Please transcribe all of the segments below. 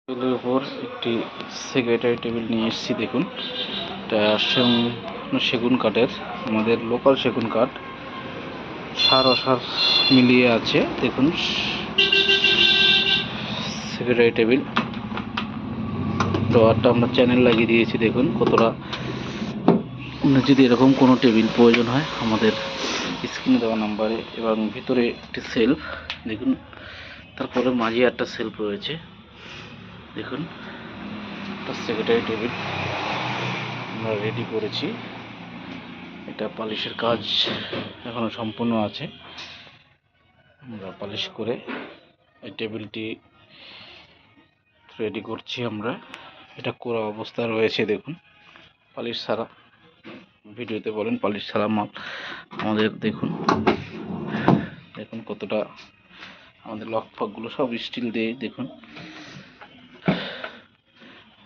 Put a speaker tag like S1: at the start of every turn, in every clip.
S1: টেবিলের উপর একটি সেক্রেটারি টেবিল নিয়ে এসেছি। দেখুন, এটা সেগুন কাঠের, আমাদের লোকাল সেগুন কাঠ, সার অসার মিলিয়ে আছে। দেখুন, সেক্রেটারি টেবিল ড্রয়ারটা আমরা চ্যানেল লাগিয়ে দিয়েছি। দেখুন কতটা, যদি এরকম কোনো টেবিল প্রয়োজন হয় আমাদের স্ক্রিনে দেওয়া নাম্বারে। এবং ভিতরে একটি সেলফ দেখুন, তারপরে মাঝে একটা সেলফ রয়েছে। দেখুন, একটা সেক্রেটারি টেবিল আমরা রেডি করেছি। এটা পালিশের কাজ এখনো সম্পূর্ণ আছে। আমরা পালিশ করে এই টেবিলটি রেডি করছি। আমরা এটা করা অবস্থায় রয়েছে। দেখুন, পালিশ ছাড়া, ভিডিওতে বলেন পালিশ ছাড়া মাল আমাদের। দেখুন দেখুন কতটা, আমাদের লক ফকগুলো সব স্টিল দিয়ে। দেখুন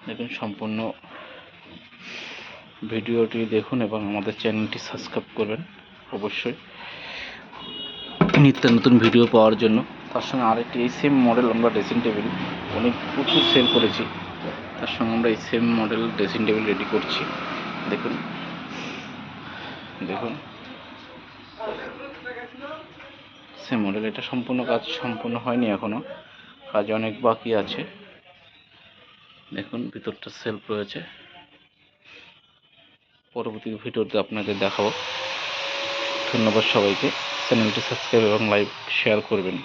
S1: দেখুন সম্পূর্ণ ভিডিওটি দেখুন এবং আমাদের চ্যানেলটি সাবস্ক্রাইব করবেন অবশ্যই, নিত্য নতুন ভিডিও পাওয়ার জন্য। তার সঙ্গে আরেকটি এই সেম মডেল আমরা ড্রেসিং টেবিল অনেক প্রচুর সেল করেছি। তার সঙ্গে আমরা এই same model dressing table ready করছি। দেখুন দেখুন সেম মডেল। এটা সম্পূর্ণ কাজ সম্পূর্ণ হয়নি, এখনো কাজ অনেক বাকি আছে। দেখুন ভিতরটা সেলফ রয়েছে। পরবর্তী ভিডিওতে আপনাদের দেখাবো। ধন্যবাদ সবাইকে। চ্যানেলটি সাবস্ক্রাইব এবং লাইক শেয়ার করবেন।